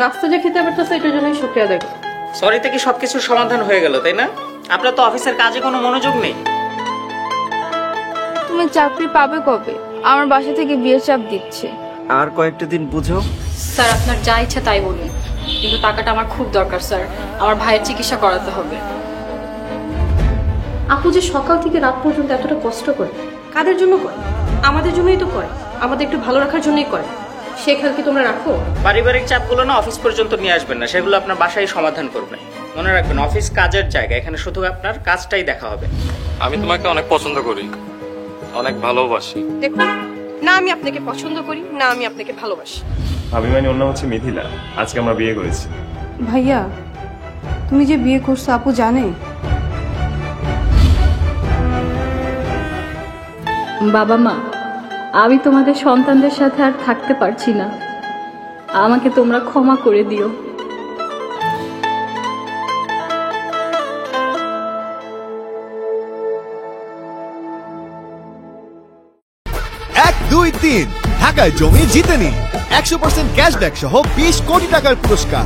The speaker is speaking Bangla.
রাস্তা যে খেতে পারতেছে এটার জন্যই শুকরিয়া আদায় করো। সরিতে কি সবকিছুর সমাধান হয়ে গেল তাই না? আপনার তো অফিসের কাজে কোনো মনোযোগ নেই। তুমি চাকরি পাবে কবে? আমার বাসা থেকে বিয়ের চাপ দিচ্ছে। আর কয়েকটা দিন বুঝাও। স্যার আপনার যা ইচ্ছা তাই বলুন, কিন্তু টাকাটা আমার খুব দরকার স্যার। আমার ভাইয়ের চিকিৎসা করাতে হবে। আপু যে সকাল থেকে রাত পর্যন্ত এতটা কষ্ট করে, কাদের জন্য করে? আমাদের জন্যই তো করে, আমাদের একটু ভালো রাখার জন্যই করে। সে খেয়াল কি তোমরা রাখো? পারিবারিক চাপগুলো না অফিস পর্যন্ত নিয়ে আসবেন না, সেগুলো আপনার বাসায় সমাধান করবেন। মনে রাখবেন অফিস কাজের জায়গা, এখানে শুধু আপনার কাজটাই দেখা হবে। আমি তোমাকে অনেক পছন্দ করি, অনেক ভালোবাসি। দেখুন, না আমি আপনাকে পছন্দ করি, না আমি আপনাকে ভালোবাসি। অভিমানী ওর নাম হচ্ছে মিথিলা। আজকে আমরা বিয়ে করেছি। ভাইয়া, তুমি যে বিয়ে করছো আপু জানে? বাবা মা, আমি তোমাদের সন্তানদের সাথে আর থাকতে পারছি না, আমাকে তোমরা ক্ষমা করে দিও। 1, 2, 3 ঢাকায় জমি জিতে নিন 100% ক্যাশব্যাক সহ 20 কোটি টাকার পুরস্কার।